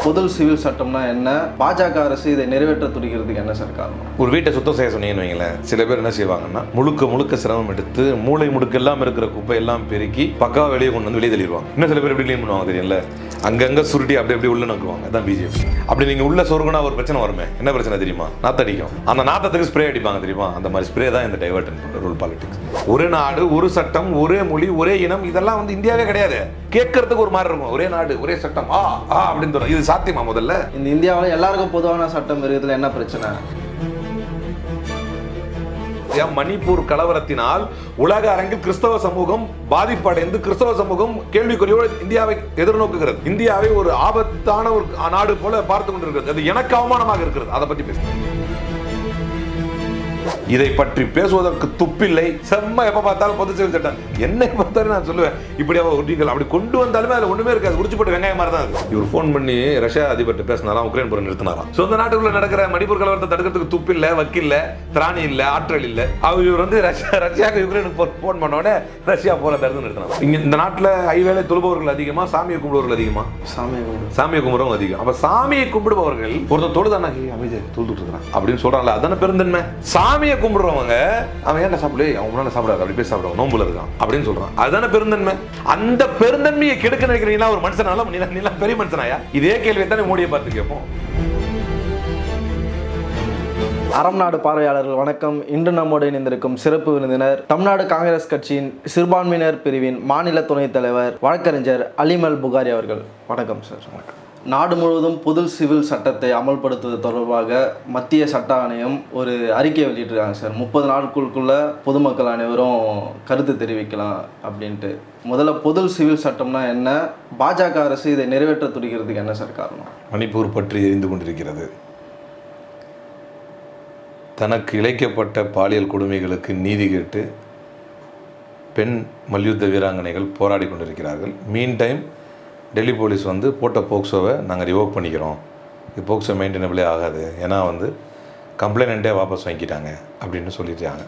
பொது சிவில் சட்டம்னா என்ன, பாஜக அரசு இதை நிறைவேற்ற துடிக்கிறதுக்கு என்ன சார் காரணம்? ஒரு வீட்டை சுத்தம் செய்ய சொன்னீங்கன்னு வைங்களேன், சில பேர் என்ன செய்வாங்கன்னா முழுக்க சிரமம் எடுத்து மூளை முடுக்கு எல்லாம் இருக்கிற குப்பை எல்லாம் பெருக்கி பக்காவா வெளியே கொண்டு வந்து வெளியே தள்ளிடுவாங்க. இன்னும் சில பேர் எப்படி க்ளீன் பண்ணுவாங்க தெரியல, அங்கங்க சுருட்டி அப்படி உள்ள நக்குவாங்க. அதான் பிஜேபி. அப்படி நீங்க உள்ள சொருகுனா ஒரு பிரச்சனை வருமே, என்ன பிரச்சனை தெரியுமா? நாத்தடிக்கும். அந்த நாத்தத்துக்கு ஸ்ப்ரே அடிப்பாங்க தெரியுமா? அந்த மாதிரி ஸ்ப்ரே தான் இந்த டைவர்டன் ரூல் பாலிடிக்ஸ். ஒரு நாடு, ஒரு சட்டம், ஒரே மொழி, ஒரே இனம், இதெல்லாம் வந்து இந்தியாவே கிடையாது. கேட்கறதுக்கு ஒரு மாதிரி இருக்கும். ஒரே நாடு, ஒரே சட்டம், அப்படின்னு தோணும். இது சாத்தியமா? முதல்ல இந்த இந்தியாவில் எல்லாருக்கும் பொதுவான சட்டம் இருக்கிறதுல என்ன பிரச்சனை? மணிப்பூர் கலவரத்தினால் உலக அரங்கில் கிறிஸ்தவ சமூகம் பாதிப்படைந்து கிறிஸ்தவ சமூகம் கேள்விக்குறியோடு இந்தியாவை எதிர்நோக்குகிறது. இந்தியாவை ஒரு ஆபத்தான ஒரு நாடு போல பார்த்து கொண்டிருக்கிறது. அது எனக்கு அவமானமாக இருக்கிறது. அதை பற்றி பேசுகிறேன். இதை பற்றி பேசுவதற்கு துப்பில்லை. செம்ம எப்ப பார்த்தாலும் பொது சிவில் சட்டம் என்னை பார்த்தாலும் நான் சொல்லுவேன், இப்படி அப்படி கொண்டு வந்தாலுமே அதுல ஒண்ணுமே இருக்காது. குடிச்சு போட்டு வெங்காயம் மாதிரி தான் இருக்கு. இவர் போன் பண்ணி ரஷ்யா அதிபர்கிட்ட பேசினாராம், உக்ரைன் போரை நிறுத்தினாராம். சொந்த நாட்டுக்குள்ள நடக்கிற மணிப்பூர் கலவரத்தை தடுக்கிறதுக்கு துப்பில்ல, வக்கில்ல, திராணி இல்ல, ஆற்றல் இல்ல. இவர் வந்து ரஷ்யாவுக்கு யுக்ரைனுக்கு போன் பண்ண உடனே ரஷ்யா போரை தடுத்து நிறுத்தினார். இங்க இந்த நாட்டுல ஐவேளை தொழுபவர்கள் அதிகமா, சாமியை கும்பிடுவர்கள் அதிகமா? சாமியை கும்பிடுறவங்க அதிகம். அப்ப சாமியை கும்பிடுபவர்கள் ஒருத்தர் தொழுதானா அமைதியை தொழுதுட்டு இருக்கிறான் அப்படின்னு சொல்றாங்கல்ல, அதான பெருந்தன்மை. சாமியை கும்பிடுறவங்க அவன் ஏன் சாப்பிடு, அவன் முன்னால சாப்பிடாது, அப்படி போய் சாப்பிடுவான், நோம்புல இருக்கான் அப்படின்னு சொல்றான். அதுதானே பெருந்தன்மை. அந்த பெருந்தன்மையை கெடுக்க நினைக்கிறீங்களா ஒரு மனுஷனால? நீ பெரிய மனுஷனாயா? இதே கேள்வியை தானே மோடியை பார்த்து கேட்போம். அறம் நாடு பார்வையாளர்கள் வணக்கம். இன்று நம்மோடு இணைந்திருக்கும் சிறப்பு விருந்தினர் தமிழ்நாடு காங்கிரஸ் கட்சியின் சிறுபான்மையினர் பிரிவின் மாநில துணைத் தலைவர் வழக்கறிஞர் அலீம் அல் புகாரி அவர்கள். வணக்கம் சார். வணக்கம். நாடு முழுவதும் பொது சிவில் சட்டத்தை அமல்படுத்துவது தொடர்பாக மத்திய சட்ட ஆணையம் ஒரு அறிக்கையை வெளியிட்டிருக்காங்க சார். 30 நாட்களுக்குள்ள பொதுமக்கள் அனைவரும் கருத்து தெரிவிக்கலாம் அப்படின்ட்டு. முதல்ல பொது சிவில் சட்டம்னா என்ன, பாஜக அரசு இதை நிறைவேற்ற துடிக்கிறதுக்கு என்ன சார் காரணம்? மணிப்பூர் பற்றி எரிந்து கொண்டிருக்கிறது. தனக்கு இழைக்கப்பட்ட பாலியல் கொடுமைகளுக்கு நீதி கேட்டு பெண் மல்யுத்த வீராங்கனைகள் போராடி கொண்டிருக்கிறார்கள். மீன் டைம் டெல்லி போலீஸ் வந்து போட்ட போக்சோவை நாங்கள் ரிவோக் பண்ணிக்கிறோம், இது போக்சோ மெயின்டெனபிளே ஆகாது, ஏன்னா வந்து கம்ப்ளைண்ட்டே வாபஸ் வாங்கிட்டாங்க அப்படின்னு சொல்லிட்டாங்க.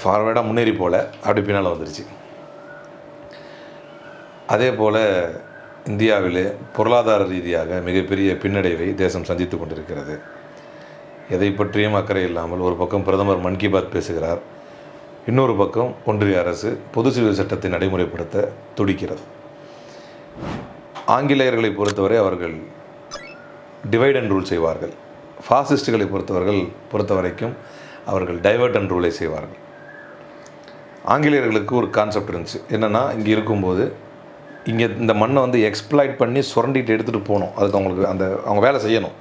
ஃபார்வேர்டாக முன்னேறி போல் அப்படி பின்னால் வந்துருச்சு. அதே போல் இந்தியாவிலே பொருளாதார ரீதியாக மிகப்பெரிய பின்னடைவை தேசம் சந்தித்து கொண்டிருக்கிறது. எதை பற்றியும் அக்கறை இல்லாமல் ஒரு பக்கம் பிரதமர் மன் கி பாத் பேசுகிறார், இன்னொரு பக்கம் ஒன்றிய அரசு பொது சிவில் சட்டத்தை நடைமுறைப்படுத்த துடிக்கிறது. ஆங்கிலேயர்களை பொறுத்தவரை அவர்கள் டிவைட் அண்ட் ரூல் செய்வார்கள். ஃபாசிஸ்டுகளை பொறுத்த வரைக்கும் அவர்கள் டைவர்ட் அண்ட் ரூலை செய்வார்கள். ஆங்கிலேயர்களுக்கு ஒரு கான்செப்ட் இருந்துச்சு, என்னென்னா இங்கே இருக்கும்போது இங்கே இந்த மண்ணை வந்து எக்ஸ்ப்ளாய்ட் பண்ணி சுரண்டிட்டு எடுத்துகிட்டு போகணும், அதுக்கு அவங்களுக்கு அவங்க வேலை செய்யணும்.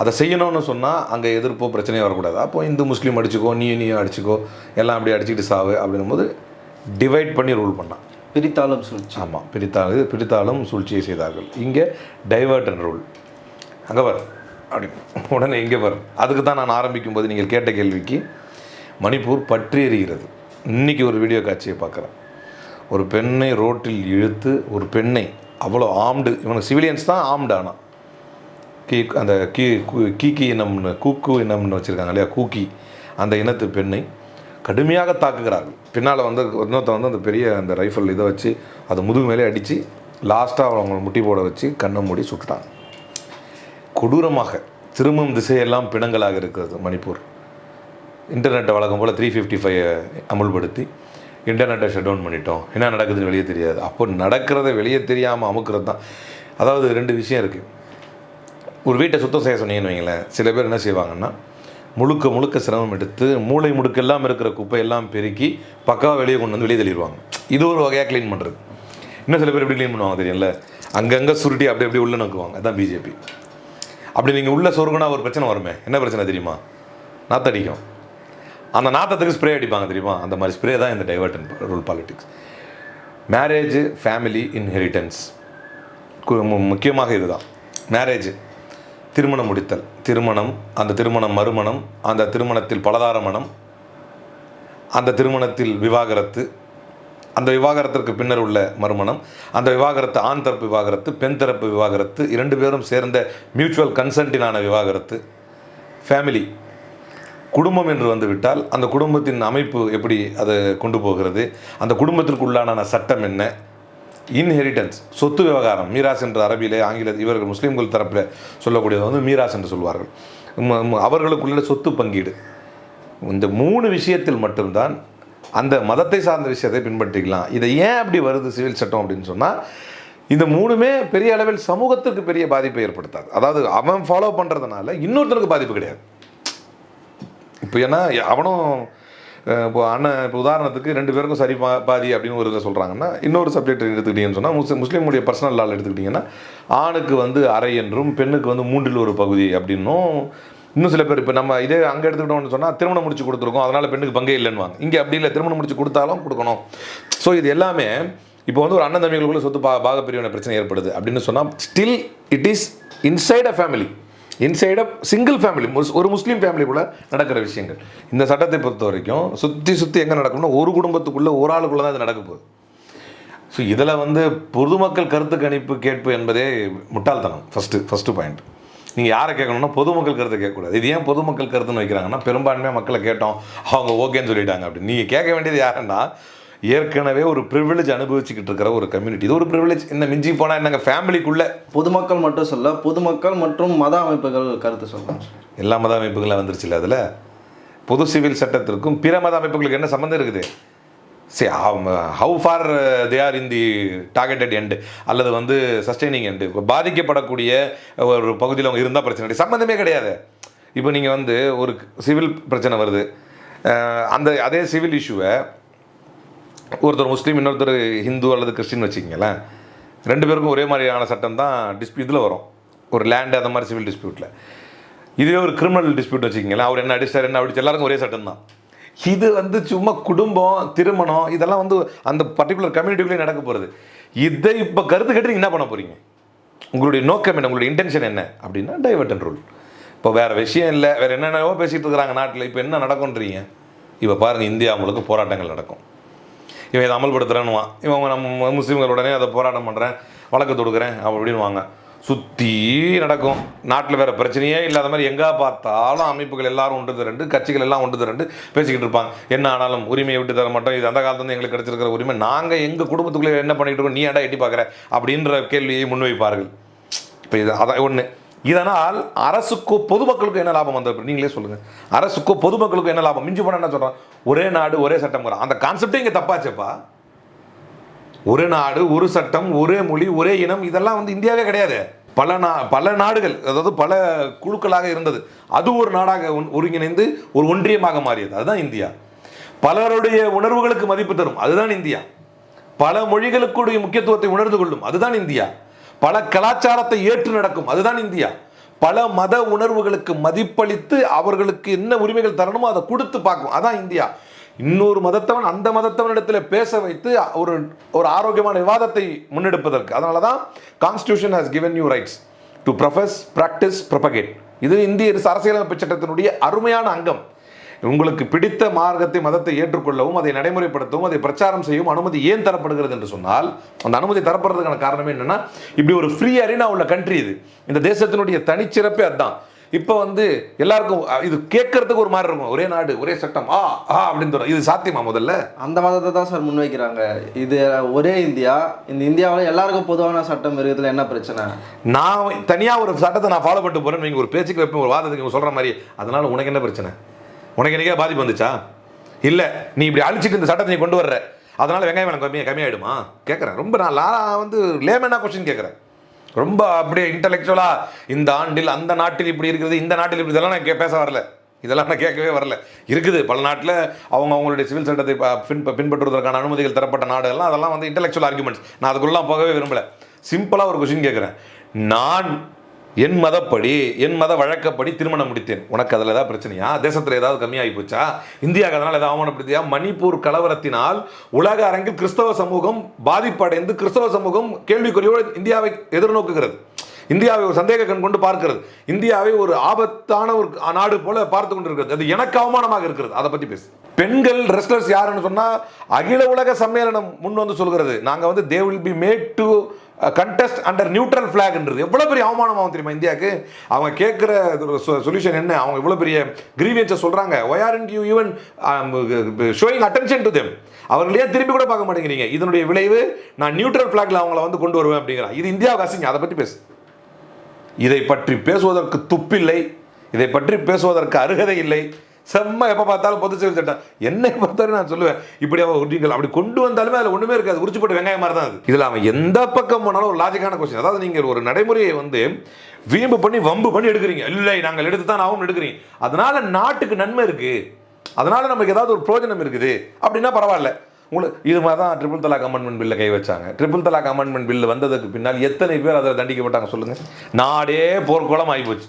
அதை செய்யணும்னு சொன்னால் அங்கே எதிர்ப்போ பிரச்சனையும் வரக்கூடாது. அப்போது இந்து முஸ்லீம் அடிச்சுக்கோ, நீயும் அடிச்சுக்கோ, எல்லாம் அப்படி அடிச்சுக்கிட்டு சாவு அப்படின்னும் போது டிவைட் பண்ணி ரூல் பண்ணான். பிரித்தாலும் சூழ்ச்சி. ஆமாம், பிரித்தாலும் சூழ்ச்சியை செய்தார்கள். இங்கே டைவர்ட் அண்ட் ரூல். அங்கே வர் அப்படின்னு உடனே இங்கே வர். அதுக்கு தான் நான் ஆரம்பிக்கும் போது நீங்கள் கேட்ட கேள்விக்கு மணிப்பூர் பற்றி எறிகிறது. இன்றைக்கி ஒரு வீடியோ காட்சியை பார்க்குறேன். ஒரு பெண்ணை ரோட்டில் இழுத்து, ஒரு பெண்ணை அவ்வளோ ஆம்டு, இவனுக்கு சிவிலியன்ஸ் தான் ஆம்டு, ஆனால் அந்த கீக்கி இனம்னு கூக்கு இனம்னு வச்சுருக்காங்க இல்லையா, கூக்கி, அந்த இனத்து பெண்ணை கடுமையாக தாக்குகிறார்கள். பின்னால் வந்து இன்னொருத்த வந்து அந்த பெரிய அந்த ரைஃபிள் இதை வச்சு அதை முதுகு மேலே அடித்து லாஸ்ட்டாக அவங்க முட்டி போட வச்சு கண்ணை மூடி சுட்டுட்டாங்க. கொடூரமாக திரும்பும் திசையெல்லாம் பிணங்களாக இருக்கிறது மணிப்பூர். இன்டர்நெட்டை வழக்கம் போல் 355 அமுல்படுத்தி இன்டர்நெட்டை ஷட் டவுன் பண்ணிட்டோம். என்ன நடக்குதுன்னு வெளியே தெரியாது. அப்போ நடக்கிறத வெளியே தெரியாமல் அமுக்கிறது தான். அதாவது 2 விஷயம் இருக்குது. ஒரு வீட்டை சுத்தம் செய்ய சொன்னீங்கன்னு வைங்களேன், சில பேர் என்ன செய்வாங்கன்னா முழுக்க சிரமம் எடுத்து மூளை முடுக்கு எல்லாம் இருக்கிற குப்பையெல்லாம் பெருக்கி பக்காவாக வெளியே கொண்டு வந்து வெளியே தள்ளிடுவாங்க. இது ஒரு வகையாக க்ளீன் பண்ணுறது. இன்னும் சில பேர் எப்படி க்ளீன் பண்ணுவாங்க தெரியல, அங்கங்கே சுருட்டி அப்படி உள்ள நக்குவாங்க. அதுதான் பிஜேபி. அப்படி நீங்கள் உள்ள சொருகுனா ஒரு பிரச்சனை வருமே, என்ன பிரச்சனை தெரியுமா? நாத்தடிக்கும். அந்த நாத்தத்துக்கு ஸ்ப்ரே அடிப்பாங்க தெரியுமா? அந்த மாதிரி ஸ்ப்ரே தான் இந்த divert and rule politics. Marriage, family, inheritance, முக்கியமாக இதுதான். மேரேஜ், திருமணம் முடித்தல், திருமணம், அந்த திருமணம் மறுமணம், அந்த திருமணத்தில் பலதார மணம், அந்த திருமணத்தில் விவாகரத்து, அந்த விவாகரத்திற்கு பின்னர் உள்ள மறுமணம், அந்த விவாகரத்து ஆண் தரப்பு விவாகரத்து, பெண் தரப்பு விவாகரத்து, 2 பேரும் சேர்ந்த மியூச்சுவல் கன்சென்ட்டினான விவாகரத்து. ஃபேமிலி, குடும்பம் என்று வந்துவிட்டால் அந்த குடும்பத்தின் அமைப்பு எப்படி அதை கொண்டு போகிறது, அந்த குடும்பத்திற்குள்ளான சட்டம் என்ன, இன்ஹெரிட்டன்ஸ், சொத்து விவகாரம், மீராஸ் என்று அரபியிலே, ஆங்கில இவர்கள் முஸ்லீம்கள் தரப்பில் சொல்லக்கூடியது வந்து மீராஸ் என்று சொல்வார்கள். அவர்களுக்குள்ள சொத்து பங்கீடு. இந்த 3 விஷயத்தில் மட்டும்தான் அந்த மதத்தை சார்ந்த விஷயத்தை பின்பற்றிக்கலாம். இதை ஏன் அப்படி வருது சிவில் சட்டம் அப்படின்னு சொன்னால், இந்த 3மே பெரிய அளவில் சமூகத்துக்கு பெரிய பாதிப்பை ஏற்படுத்தாது. அதாவது அவன் ஃபாலோ பண்ணுறதுனால இன்னொருத்தருக்கு பாதிப்பு கிடையாது. இப்போ ஏன்னா அவனும் இப்போ அண்ணன், இப்போ உதாரணத்துக்கு 2 பேருக்கும் சரி பாதி அப்படின்னு ஒரு இதில் சொல்கிறாங்கன்னா, இன்னொரு சப்ஜெக்ட் எடுத்துக்கிட்டீங்கன்னு சொன்னால், முஸ்லீமுடைய பர்சனல் லாவில் எடுத்துக்கிட்டிங்கன்னா, ஆணுக்கு வந்து அரை என்றும் பெண்ணுக்கு வந்து 3/1 பகுதி அப்படின்னும், இன்னும் சில பேர் இப்போ நம்ம இதே அங்கே எடுத்துக்கிட்டோம்னு சொன்னால் திருமணம் முடிச்சு கொடுத்துருக்கோம், அதனால் பெண்ணுக்கு பங்கே இல்லைன்னுவாங்க. இங்கே அப்படி இல்லை, திருமணம் முடிச்சு கொடுத்தாலும் கொடுக்கணும். ஸோ இது எல்லாமே இப்போ வந்து ஒரு அண்ணன் தம்பிகளுக்குள்ள சொத்து பாகப்பிரிவினை பிரச்சனை ஏற்படுது அப்படின்னு சொன்னால், still it is inside a family, inside a single family, ஒரு முஸ்லீம் ஃபேமிலிக்குள்ளே நடக்கிற விஷயங்கள். இந்த சட்டத்தை பொறுத்த வரைக்கும் சுற்றி எங்கே நடக்கணும்னா ஒரு குடும்பத்துக்குள்ளே ஒரு ஆளுக்குள்ளே தான் இது நடக்க போகுது. ஸோ இதில் வந்து பொதுமக்கள் கருத்து கணிப்பு கேட்பு என்பதே முட்டாள்தனம். First point. நீங்கள் யாரை கேட்கணும்னா பொதுமக்கள் கருத்தை கேட்கக்கூடாது. இது ஏன் பொதுமக்கள் கருத்துன்னு வைக்கிறாங்கன்னா, பெரும்பான்மையாக மக்களை கேட்டோம், அவங்க ஓகேன்னு சொல்லிட்டாங்க அப்படின்னு. நீங்கள் கேட்க வேண்டியது யாருன்னா, ஏற்கனவே ஒரு ப்ரிவிலேஜ் அனுபவிச்சுக்கிட்டு இருக்கிற ஒரு கம்யூனிட்டி. இது ஒரு ப்ரிவிலேஜ். இந்த மிஞ்சி போனால் என்னங்க, ஃபேமிலிக்குள்ளே பொதுமக்கள் மட்டும் சொல்ல, பொதுமக்கள் மற்றும் மத அமைப்புகள் கருத்து சொல்லலாம். எல்லா மத அமைப்புகளும் வந்துருச்சுல்ல. அதில் பொது சிவில் சட்டத்திற்கும் பிற மத அமைப்புகளுக்கு என்ன சம்மந்தம் இருக்குது? சரி, how for they are in the targeted end அல்லது வந்து சஸ்டெய்னிங் எண்டு, இப்போ பாதிக்கப்படக்கூடிய ஒரு பகுதியில் அவங்க இருந்தால் பிரச்சனை கிடையாது, சம்மந்தமே கிடையாது. இப்போ நீங்கள் வந்து ஒரு சிவில் பிரச்சனை வருது, அதே சிவில் இஷ்யூவை ஒருத்தர் முஸ்லீம் இன்னொருத்தர் ஹிந்து அல்லது கிறிஸ்டின் வச்சுக்கிங்களேன், 2 பேருக்கும் ஒரே மாதிரியான சட்டம் தான் இதில் வரும். ஒரு லேண்டு அந்த மாதிரி சிவில் டிஸ்பியூட்டில். இதுவே ஒரு கிரிமினல் டிஸ்பியூட் வச்சுக்கிங்களேன், அவர் என்ன அடிச்சார் என்ன அடிச்சு எல்லாருக்கும் ஒரே சட்டம் தான். இது வந்து சும்மா குடும்பம், திருமணம், இதெல்லாம் வந்து அந்த பர்டிகுலர் கம்யூனிட்டிக்குள்ளே நடக்க போகிறது. இதை இப்போ கருத்து கேட்டு என்ன பண்ண போகிறீங்க? உங்களுடைய நோக்கம் என்ன, உங்களுடைய இன்டென்ஷன் என்ன அப்படின்னா டைவர்டன் ரூல். இப்போ வேறு விஷயம் இல்லை, வேறு என்னென்னவோ பேசிகிட்டு இருக்கிறாங்க நாட்டில். இப்போ என்ன நடக்கும்ன்றீங்க? இப்போ பாருங்கள், இந்தியா முழுக்க போராட்டங்கள் நடக்கும். இவன் இதை அமல்படுத்துகிறேன்னுவான், இவங்க நம்ம முஸ்லீம்களுடனே அதை போராட்டம் பண்ணுறேன், வழக்கு தொடுக்கிறேன் அப்படின்னு வாங்க. சுற்றி நடக்கும். நாட்டில் வேறு பிரச்சனையே இல்லாத மாதிரி எங்கே பார்த்தாலும் அமைப்புகள் எல்லாரும் ஒன்று திரண்டு, கட்சிகள் எல்லாம் ஒன்று திரண்டு பேசிக்கிட்டு இருப்பாங்க. என்ன ஆனாலும் உரிமையை விட்டு தர மாட்டோம், இது அந்த காலத்துலேருந்து எங்களுக்கு கிடைச்சிருக்கிற உரிமை, நாங்கள் எங்கள் குடும்பத்துக்குள்ளே என்ன பண்ணிகிட்டு இருக்கோம், நீ ஏன்டா எட்டி பார்க்குற அப்படின்ற கேள்வியை முன்வைப்பார்கள். இப்போ இது அதான் ஒன்று. இதனால் அரசுக்கோ பொதுமக்களுக்கும் என்ன லாபம் வந்தது நீங்களே சொல்லுங்கள். அரசுக்கோ பொதுமக்களுக்கும் என்ன லாபம்? மிஞ்சி போனால் என்ன சொல்கிறோம், ஒரே நாடு ஒரே சட்டம். அந்த கான்செப்டே இங்கே தப்பாச்சப்பா. ஒரு நாடு ஒரு சட்டம், ஒரே மொழி, ஒரே இனம், இதெல்லாம் வந்து இந்தியாவே கிடையாது. பல நாடுகள், அதாவது பல குழுக்களாக இருந்தது. அது ஒரு நாடாக ஒருங்கிணைந்து ஒரு ஒன்றியமாக மாறியது. அதுதான் இந்தியா. பலருடைய உணர்வுகளுக்கு மதிப்பு தரும், அதுதான் இந்தியா. பல மொழிகளுக்குடைய முக்கியத்துவத்தை உணர்ந்து கொள்ளும், அதுதான் இந்தியா. பல கலாச்சாரத்தை ஏற்று நடக்கும், அதுதான் இந்தியா. பல மத உணர்வுகளுக்கு மதிப்பளித்து அவர்களுக்கு என்ன உரிமைகள் தரணுமோ அதை கொடுத்து பார்க்கும், அதான் இந்தியா. இன்னொரு மதத்தவன் அந்த மதத்தவனிடத்தில் பேச வைத்து ஒரு ஆரோக்கியமான விவாதத்தை முன்னெடுப்பதற்கு. அதனால தான் constitution has given you rights to profess, practise, propagate. இது இந்திய அரசியலமைப்பு சட்டத்தினுடைய அருமையான அங்கம். உங்களுக்கு பிடித்த மார்க்கத்தை, மதத்தை ஏற்றுக்கொள்ளவும், அதை நடைமுறைப்படுத்தவும், அதை பிரச்சாரம் செய்யவும் அனுமதி ஏன் தரப்படுகிறது என்று சொன்னால், அந்த அனுமதி தரப்படுறதுக்கான காரணமே என்னன்னா, இப்படி ஒரு ஃப்ரீ அரினா உள்ள கண்ட்ரி இது. இந்த தேசத்தினுடைய தனிச்சிறப்பே அதுதான். இப்போ வந்து எல்லாருக்கும் இது கேட்கறதுக்கு ஒரு மாதிரி இருக்கும், ஒரே நாடு ஒரே சட்டம் அப்படின்னு தோணும். இது சாத்தியமா? முதல்ல அந்த மதத்தை தான் சார் முன்வைக்கிறாங்க. இது ஒரே இந்தியா, இந்த இந்தியாவில் எல்லாருக்கும் பொதுவான சட்டம் இருக்கிறதுல என்ன பிரச்சனை? நான் தனியாக ஒரு சட்டத்தை நான் ஃபாலோ பண்ணிட்டு போறேன்னு நீங்கள் ஒரு பேச்சுக்கு வைப்பேன், ஒரு வாதத்துக்கு சொல்கிற மாதிரி, அதனால உனக்கு என்ன பிரச்சனை? உனக்கு என்னைக்கே பாதிப்பு வந்துச்சா? இல்லை, நீ இப்படி அழிச்சிட்டு இந்த சட்டத்தை நீ கொண்டு வர்ற, அதனால வெங்காயம் விலை கம்மியாயிடுமா கேட்குறேன். ரொம்ப நான் வந்து லேமனா கொஸ்டின் கேட்குறேன். ரொம்ப அப்படியே இன்டலெக்சுவலாக இந்த ஆண்டில் அந்த நாட்டில் இப்படி இருக்குது, இந்த நாட்டில் இப்படி, இதெல்லாம் நான் பேச வரல, இதெல்லாம் நான் கேட்கவே வரல. இருக்குது பல நாட்டில் அவங்களுடைய சிவில் சட்டத்தை பின்பற்றுவதற்கான அனுமதிகள் தரப்பட்ட நாடுகள்லாம், அதெல்லாம் வந்து இன்டலெக்சுவல் ஆர்குமெண்ட்ஸ். நான் அதுக்குள்ளலாம் போகவே விரும்பலை. சிம்பிளாக ஒரு கொஸ்டின் கேட்குறேன். நான் என் மதப்படி, என் மத வழக்கப்படி திருமணம் முடித்தேன், உனக்கு அதில் ஏதாவது பிரச்சனையா? தேசத்தில் ஏதாவது கம்மியாகி போச்சா? இந்தியாவுக்கு அதனால் ஏதாவது அவமானப்படுத்தியா? மணிப்பூர் கலவரத்தினால் உலக அரங்கில் கிறிஸ்தவ சமூகம் பாதிப்படைந்து, கிறிஸ்தவ சமூகம் கேள்விக்குறியோடு இந்தியாவை எதிர்நோக்குகிறது, இந்தியாவை ஒரு சந்தேக கண் கொண்டு பார்க்கிறது, இந்தியாவை ஒரு ஆபத்தான ஒரு நாடு போல பார்த்து கொண்டு இருக்கிறது. அது எனக்கு அவமானமாக இருக்கிறது. அதை பற்றி பேசு. பெண்கள் ரெஸ்லர்ஸ் யாருன்னு சொன்னால், அகில உலக சம்மேளனம் முன் வந்து சொல்கிறது, நாங்கள் வந்து they will be made to contest under neutral ஃபிளாக்ன்றது எவ்வளோ பெரிய அவமானமாகும் தெரியுமா இந்தியாவுக்கு? அவங்க கேட்குற சொல்யூஷன் என்ன? அவங்க இவ்வளோ பெரிய கிரீவியன்ஸை சொல்கிறாங்க. Why aren't you even showing attention to them? அவர்களே திரும்பி கூட பார்க்க மாட்டேங்கிறீங்க. இதனுடைய விளைவு நான் நியூட்ரல் ஃபிளாக்ல அவங்கள வந்து கொண்டு வருவேன் அப்படிங்கிறான். இது இந்தியாவுக்கு அசிங்கம். அதை பற்றி பேசு. இதை பற்றி பேசுவதற்கு துப்பில்லை, இதை பற்றி பேசுவதற்கு அருகதை இல்லை. செம்ம எப்போ பார்த்தாலும் பொது சிவில் சட்டம். என்னை பொறுத்தவரை நான் சொல்லுவேன், இப்படி நீங்கள் அப்படி கொண்டு வந்தாலுமே அதில் ஒன்றுமே இருக்காது, உரிச்சு போட்டு வெங்காயம் மாதிரி தான் அது. இதில் அவன் எந்த பக்கம் போனாலும் ஒரு லாஜிக்கான கொஸ்டின். அதாவது நீங்கள் ஒரு நடைமுறையை வந்து வீம்பு பண்ணி வம்பு பண்ணி எடுக்கிறீங்க. இல்லை நாங்கள் எடுத்து தான் ஆகும் எடுக்கிறீங்க. அதனால நாட்டுக்கு நன்மை இருக்கு, அதனால நமக்கு ஏதாவது ஒரு பிரயோஜனம் இருக்குது அப்படின்னா பரவாயில்ல. உங்களுக்கு இது மாதிரி தான் ட்ரிபிள் தலாக் அமெண்ட்மெண்ட் பில்லை கை வச்சாங்க. ட்ரிபிள் தலாக் அமெண்ட்மெண்ட் பில்லு வந்ததுக்கு பின்னால் எத்தனை பேர் அதை தண்டிக்கப்பட்டாங்க சொல்லுங்கள்? நாடே போர்க்குளம் ஆகி போச்சு,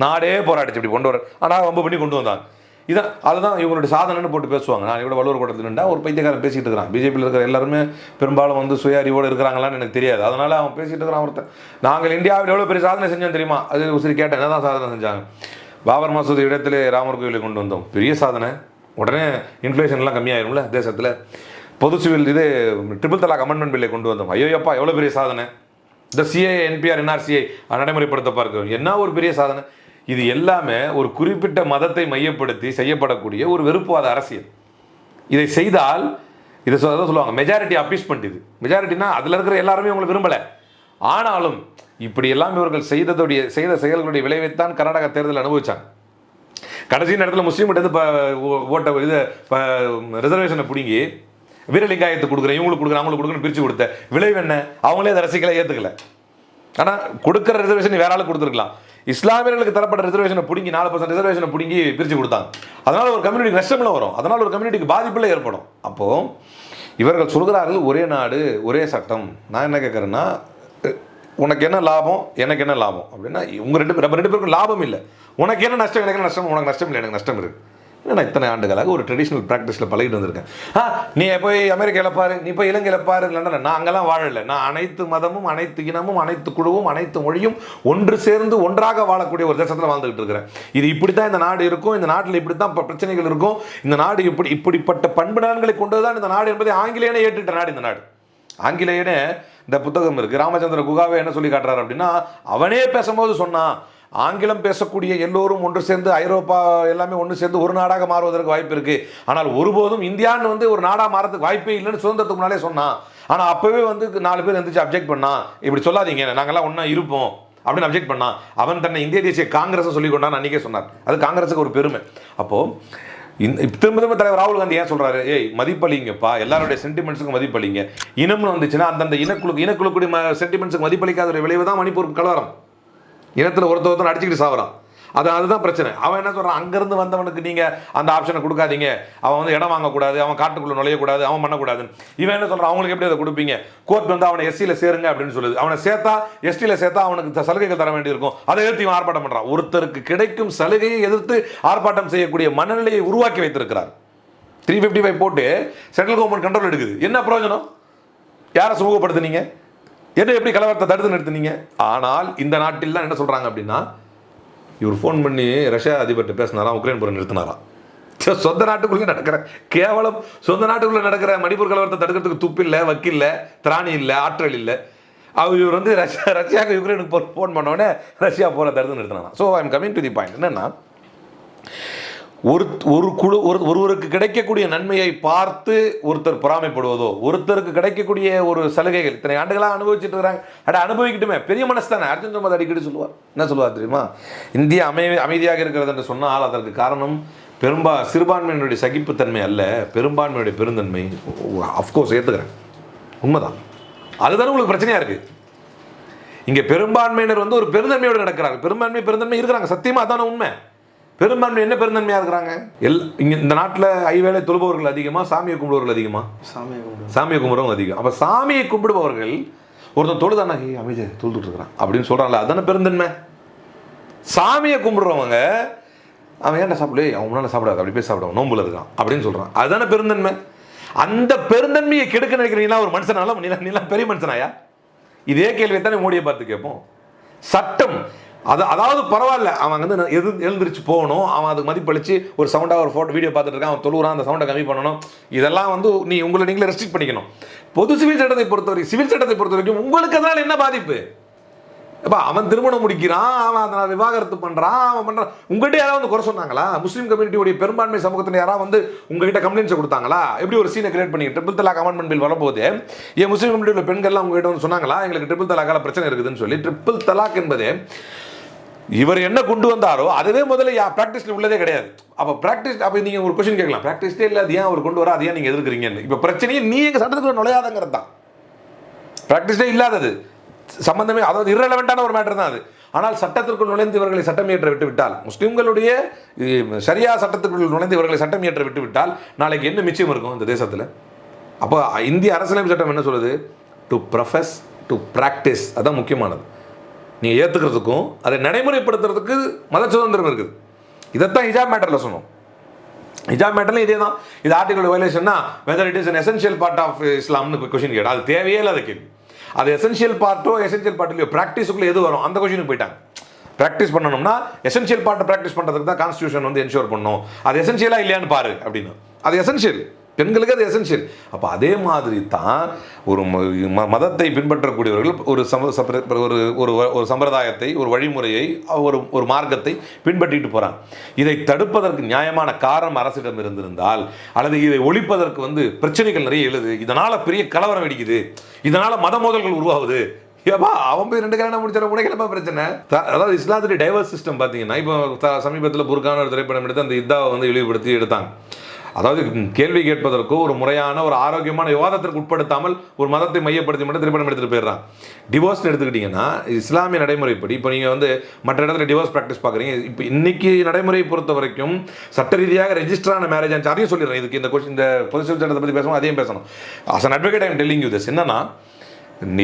நாடே போராடிச்சு இப்படி கொண்டு வர. ஆனால் வம்பு பண்ணி கொண்டு வந்தாங்க. இதான் அதுதான் இவங்களுடைய சாதனைன்னு போட்டு பேசுவாங்க. நான் இவ்வளோ வள்ளுவர் கூட்டத்தில் நின்றா ஒரு பைத்தியக்காரன் பேசிகிட்டு இருக்கிறான். பிஜேபியில் இருக்கிற எல்லாருமே பெரும்பாலும் வந்து சுய அறிவோடு இருக்கிறாங்களான்னு எனக்கு தெரியாது. அதனால் அவன் பேசிகிட்டு இருக்கிறான். ஒருத்தன் நாங்கள் இந்தியாவில் எவ்வளோ பெரிய சாதனை செஞ்சோம் தெரியுமா? அது சரி கேட்டேன், என்ன தான் சாதனை செஞ்சாங்க? பாபர் மசூதி இடத்துல ராமர் கோயிலை கொண்டு வந்தோம், பெரிய சாதனை. உடனே இன்ஃப்ளேஷன்லாம் கம்மியாயிரும்ல தேசத்தில். பொது சிவில் இது ட்ரிபிள் தலாக் அமெண்ட்மெண்ட் பில்லை கொண்டு வந்தோம். ஐயோப்பா எவ்வளோ பெரிய சாதனை. இந்த சிஏ என்பிஆர் என்ஆர்சிஐ நடைமுறைப்படுத்த பார்க்கிறோம், என்ன ஒரு பெரிய சாதனை. இது எல்லாமே ஒரு குறிப்பிட்ட மதத்தை மையப்படுத்தி செய்யப்படக்கூடிய ஒரு வெறுப்புவாத அரசியல். இதை செய்தால் இதை சொல்லுவாங்க மெஜாரிட்டி அப்பீஸ்மெண்ட். இது மெஜாரிட்டினா அதில் இருக்கிற எல்லாருமே உங்களை விரும்பலை. ஆனாலும் இப்படி எல்லாம் இவர்கள் செய்த செயல்களுடைய விளைவைத்தான் கர்நாடக தேர்தல் அனுபவிச்சாங்க. கடைசி நேரத்தில் முஸ்லீம் ஓட்ட இது ரிசர்வேஷனை பிடுங்கி வீரலிங்காயத்துக்கு கொடுக்குறேன், இவங்களுக்கு கொடுக்குறேன், அவங்களுக்கு கொடுக்குறேன்னு பிரித்து கொடுத்த விளைவு என்ன? அவங்களே அதை ரசிக்கலை, ஏற்றுக்கல. ஆனால் கொடுக்குற ரிசர்வேஷன் வேற ஆளுக்கு கொடுத்துருக்கலாம். இஸ்லாமியர்களுக்கு தரப்பட்ட ரிசர்வேஷனை பிடிங்கி 4% ரிசர்வேஷனை பிடிங்கி பிரித்து கொடுத்தாங்க. அதனால் ஒரு கம்யூனிட்டிக்கு நஷ்டமில்லை வரும், அதனால் ஒரு கம்யூனிட்டிக்கு பாதிப்பில் ஏற்படும். அப்போது இவர்கள் சொல்கிறார்கள் ஒரே நாடு ஒரே சட்டம். நான் என்ன கேட்குறேன்னா, உனக்கு என்ன லாபம் எனக்கு என்ன லாபம் அப்படின்னா, உங்கள் ரெண்டு பேருக்கும் லாபம் இல்லை. உனக்கு என்ன நஷ்டம் எனக்கு என்ன நஷ்டம்? உனக்கு நஷ்டம் இல்லை, எனக்கு நஷ்டம் இருக்குது. நான் இத்தனை ஆண்டுகளாக ஒரு ட்ரெடிஷ்னல் ப்ராக்டிஸில் பழகிட்டு வந்திருக்கேன். நீ போய் அமெரிக்காவில் பாரு, நீ போய் இலங்கையில் பாரு, லண்டனில். நான் அங்கெல்லாம் வாழலை. நான் அனைத்து மதமும் அனைத்து இனமும் அனைத்து குழுவும் அனைத்து மொழியும் ஒன்று சேர்ந்து ஒன்றாக வாழக்கூடிய ஒரு தேசத்தில் வாழ்ந்துகிட்டு இருக்கிறேன். இது இப்படி தான் இந்த நாடு இருக்கும், இந்த நாட்டில் இப்படி தான் பிரச்சனைகள் இருக்கும், இந்த நாடு இப்படிப்பட்ட பண்பு நலன்களை கொண்டு தான் இந்த நாடு என்பதை ஆங்கிலேயனே ஏற்றுட்ட நாடு இந்த நாடு. ஆங்கிலேயனே இந்த புத்தகம் இருக்குது, ராமச்சந்திர குகாவே என்ன சொல்லி காட்டுறாரு அப்படின்னா, அவனே பேசும்போது சொன்னான், ஆங்கிலம் பேசக்கூடிய எல்லோரும் ஒன்று சேர்ந்து ஐரோப்பா எல்லாமே ஒன்று சேர்ந்து ஒரு நாடாக மாறுவதற்கு வாய்ப்பு இருக்குது. ஆனால் ஒருபோதும் இந்தியான்னு வந்து ஒரு நாடாக மாறதுக்கு வாய்ப்பே இல்லைன்னு சுதந்திரத்துக்கு முன்னாலே சொன்னான். ஆனால் அப்போவே வந்து 4 பேர் இருந்துச்சு அப்ஜெக்ட் பண்ணான், இப்படி சொல்லாதீங்க நாங்கள்லாம் ஒன்றா இருப்போம் அப்படின்னு அப்ஜெக்ட் பண்ணான். அவன் தன்னை இந்திய தேசிய காங்கிரஸை சொல்லி கொண்டான்னு அன்றைக்கே சொன்னார். அது காங்கிரஸுக்கு ஒரு பெருமை. அப்போது திரும்ப தலைவர் ராகுல் காந்தி ஏன் சொல்கிறாரு, மதிப்பளிங்கப்பா, எல்லாருடைய சென்டிமெண்ட்ஸுக்கு மதிப்பளிங்க. இனம்னு வந்துச்சுன்னா அந்தந்த இனக்குழுக்குடைய சென்டிமெண்ட்ஸுக்கு மதிப்பளிக்காத ஒரு விளைவு தான் மணிப்பூர் கலவரம். இனத்தில் ஒருத்தர் அடிச்சுக்கிட்டு சாவறான். அதுதான் பிரச்சனை. அவன் என்ன சொல்கிறான், அங்கேருந்து வந்தவனுக்கு நீங்கள் அந்த ஆப்ஷனை கொடுக்காதீங்க, அவன் வந்து இடம் வாங்கக்கூடாது, அவன் காட்டுக்குள்ளே நுழையக்கூடாது, அவன் பண்ணக்கூடாதுன்னு. இவன் என்ன சொல்கிறான், அவங்களுக்கு எப்படி அதை கொடுப்பீங்க? கோர்ட் வந்து அவனை எஸ்சியில் சேருங்க அப்படின்னு சொல்லுது. அவனை சேர்த்தா எஸ்டியில் சேர்த்தா அவனுக்கு சலுகைகள் தர வேண்டியிருக்கும். அதை எதிர்த்து இவன் ஆர்ப்பாட்டம் பண்ணுறான். ஒருத்தருக்கு கிடைக்கும் சலுகையை எதிர்த்து ஆர்ப்பாட்டம் செய்யக்கூடிய மனநிலையை உருவாக்கி வைத்திருக்கிறார். 355 போட்டு சென்ட்ரல் கவர்மெண்ட் கண்ட்ரோல் எடுக்குது. என்ன பிரயோஜனம்? யாரை சுமூகப்படுத்துனீங்க? என்ன எப்படி கலவரத்தை தடுத்து நிறுத்தினீங்க? ஆனால் இந்த நாட்டில் தான் என்ன சொல்கிறாங்க அப்படின்னா, இவர் ஃபோன் பண்ணி ரஷ்யா அதிபர்கிட்ட பேசினாராம், உக்ரைன் போரை நிறுத்தினாராம். சொந்த நாட்டுக்குள்ளே நடக்கிற கேவலம், சொந்த நாட்டுக்குள்ளே நடக்கிற மணிப்பூர் கலவரத்தை தடுக்கிறதுக்கு துப்பு இல்லை, வக்கில்லை, திராணி இல்லை, ஆற்றல் இல்லை. இவர் வந்து ரஷ்யாவுக்கு யுக்ரைனுக்கு ஃபோன் பண்ணோடனே ரஷ்யா போரை தடுத்து நிறுத்தினாராம். So I am coming to the point. என்னென்னா, ஒருவருக்கு கிடைக்கக்கூடிய நன்மையை பார்த்து ஒருத்தர் பொறாமைப்படுவதோ, ஒருத்தருக்கு கிடைக்கக்கூடிய ஒரு சலுகைகள் இத்தனை ஆண்டுகளாக அனுபவிச்சுட்டு இருக்கிறாங்க, அனுபவிக்கட்டுமே, பெரிய மனசு தானே. அர்ஜுன் சம்பத் அடிக்கடி சொல்லுவார். என்ன சொல்லுவார் தெரியுமா? இந்தியா அமைதியாக இருக்கிறது என்று சொன்னால் அதற்கு காரணம் சிறுபான்மையினுடைய சகிப்புத்தன்மை அல்ல, பெரும்பான்மையுடைய பெருந்தன்மை. அஃப்கோர்ஸ் ஏற்றுக்கிறேன், உண்மைதான். அதுதானே உங்களுக்கு பிரச்சனையாக இருக்குது. இங்கே பெரும்பான்மையினர் வந்து ஒரு பெருந்தன்மையோடு நடக்கிறாங்க. பெருந்தன்மை இருக்கிறாங்க, சத்தியமாக அதான உண்மை. பெரும்பான்மை என்ன பெருந்தன்மையாக இருக்கிறாங்க? இங்கே இந்த நாட்டில் ஐவேளை தொழுபவர்கள் அதிகமாக, சாமியை கும்பிடுபவர்கள் அதிகமாக? சாமியை கும்பிடுறவங்க அதிகம். அப்போ சாமியை கும்பிடுபவர்கள் ஒருத்தன் தொழுதானா, அமைதியை தொழுதுட்டு இருக்கிறான் அப்படின்னு சொல்கிறாங்களே, அதுதானே பெருந்தன்மை. சாமியை கும்பிடுறவங்க அவன் ஏன்டா சாப்பிடு, அவன் முன்னால் சாப்பிடாது, அப்படி போய் சாப்பிடுவான், நோம்புல இருக்கான் அப்படின்னு சொல்கிறான். அதுதானே பெருந்தன்மை. அந்த பெருந்தன்மையை கெடுக்க நினைக்கிறீங்களா ஒரு மனுஷனால? நீலாம் பெரிய மனுஷனாயா? இதே கேள்வியை தானே மோடியை பார்த்து கேட்போம். சட்டம் அதாவது பரவாயில்ல, அவன் வந்து எழுந்திரிச்சு போகணும், அவன் அதுக்கு மதிப்பளிச்சு ஒரு சவுண்டாக ஒரு ஃபோட்டோ வீடியோ பார்த்துட்டு இருக்கான், அவன் தொழுறான், அந்த சவுண்டை கம்மி பண்ணணும், இதெல்லாம் வந்து உங்களை நீங்களே ரெஸ்ட்ரிக்ட் பண்ணிக்கணும். பொது சிவில் சட்டத்தை பொறுத்த வரைக்கும் உங்களுக்கு அதனால் என்ன பாதிப்பு? அப்போ அவன் திருமணம் முடிக்கிறான், அவன் அதை விவாகரத்து பண்ணுறான், அவன் பண்ணுறான், உங்கள்கிட்ட யாராவது வந்து குறை சொன்னாங்களா? முஸ்லீம் கம்யூனிட்டியோடைய பெரும்பான்மை சமூகத்தில் யாராவது வந்து உங்ககிட்ட கம்ப்ளைண்ட்ஸை கொடுத்தாங்களா? எப்படி ஒரு சீனை கிரியேட் பண்ணி ட்ரிபிள் தலாக் அமெண்ட்மெண்ட் பில் வரும்போது ஏன் முஸ்லீம் கம்யூனிட்டியில் பெண்கள்லாம் உங்ககிட்ட வந்து சொன்னாங்களா எங்களுக்கு ட்ரிபிள் தலாக்கால பிரச்சனை இருக்குதுன்னு சொல்லி? ட்ரிபிள் தலாக் என்பது இவர் என்ன கொண்டு வந்தாரோ அதுவே முதல்ல ப்ராக்டிஸில் உள்ளதே கிடையாது. அப்போ அப்போ நீங்கள் ஒரு கொஸ்டின் கேட்கலாம், ப்ராக்டிஸ்டே இல்லை, அது ஏன் அவர் கொண்டு வர, அது ஏன் நீங்கள் எதிர்க்கிறீங்கன்னு. இப்போ பிரச்சனையே நீ எங்கள் சட்டத்துக்குள்ள நுழையாதங்கிறது தான். ப்ராக்டிஸ்டே இல்லாதது சம்பந்தமே, அதாவது இரலவெண்டான ஒரு மேட்டர் தான் அது. ஆனால் சட்டத்திற்குள் நுழைந்து இவர்களை சட்டம் இயற்ற விட்டு விட்டால், முஸ்லீம்களுடைய சரியா சட்டத்திற்குள் நுழைந்து இவர்களை சட்டம் இயற்ற விட்டு விட்டால் நாளைக்கு என்ன மிச்சம் இருக்கும் இந்த தேசத்தில்? அப்போ இந்திய அரசியலமைப்பு சட்டம் என்ன சொல்லுது? டு ப்ரொஃபஸ் டு ப்ராக்டிஸ், அதுதான் முக்கியமானது. நீங்கள் ஏற்றுக்கிறதுக்கும் அதை நடைமுறைப்படுத்துறதுக்கு மத சுதந்திரம் இருக்குது. இதைத்தான் ஹிஜாப் மேட்டரில் சொன்னோம். ஹிஜாப் மேட்டர்ல இதே தான். இது ஆர்டிகல் வயலேஷன்னா whether it is an essential part of இஸ்லாம்னு கொஸ்டின் கேட்டால் அது தேவையே இல்லாத கேள்வி. அது எசென்ஷியல் பார்ட்டோ எசென்ஷியல் பார்ட் இல்லையோ, ப்ராக்டிஸுக்குள்ளே எது வரும் அந்த கொஸ்டினுக்கு போயிட்டாங்க. ப்ராக்டிஸ் பண்ணணும்னா எசென்ஷியல் பார்ட்டை ப்ராக்டிஸ் பண்ணுறதுக்கு தான் கான்ஸ்டியூஷன் வந்து என்ஷூர் பண்ணணும். அது எசென்ஷியலாக இல்லையான்னு பாரு அப்படின்னு. அது எசென்ஷியல், பெண்களுக்கு அது எசென்ஷியல். அப்போ அதே மாதிரி தான் ஒரு மதத்தை பின்பற்றக்கூடியவர்கள் ஒரு சம்பிரதாயத்தை, ஒரு வழிமுறையை, ஒரு மார்க்கத்தை பின்பற்றிட்டு போகிறாங்க. இதை தடுப்பதற்கு நியாயமான காரணம் அரசிடம் இருந்திருந்தால், அல்லது இதை ஒழிப்பதற்கு வந்து பிரச்சனைகள் நிறைய எழுது, இதனால் பெரிய கலவரம் வெடிக்குது, இதனால் மத மோதல்கள் உருவாகுது, ஏப்பா அவன் போய் 2 கல்யாணம் முடிச்சாலும் உனக்கு என்னப்பா பிரச்சனை? அதாவது இஸ்லாத்துடைய டைவர்ஸ் சிஸ்டம் பார்த்தீங்கன்னா, இப்போ சமீபத்தில் புர்கான ஒரு திரைப்படம் எடுத்து அந்த இதாவை வந்து இழிவுபடுத்தி எடுத்தாங்க. அதாவது கேள்வி கேட்பதற்கோ ஒரு முறையான ஒரு ஆரோக்கியமான விவாதத்திற்கு உட்படுத்தாமல் ஒரு மதத்தை மையப்படுத்தி மட்டும் திரைப்படம் எடுத்துகிட்டு போயிடுறான். டிவோர்ஸ் எடுத்துக்கிட்டிங்கன்னா இஸ்லாமிய நடைமுறைப்படி இப்போ நீங்கள் வந்து மற்ற இடத்துல டிவோர்ஸ் ப்ராக்டிஸ் பார்க்குறீங்க. இப்போ இன்னைக்கு நடைமுறையை பொறுத்த வரைக்கும் சட்ட ரீதியாக ரெஜிஸ்டரான மேரேஜ் ஆச்சு. அதையும் சொல்லிடுறேன். இதுக்கு இந்த கொஸ்டின், இந்த பொது சிவில் சட்டத்தை பற்றி பேசணும், அதையும் பேசணும். As an advocate I am telling you this. என்னன்னா,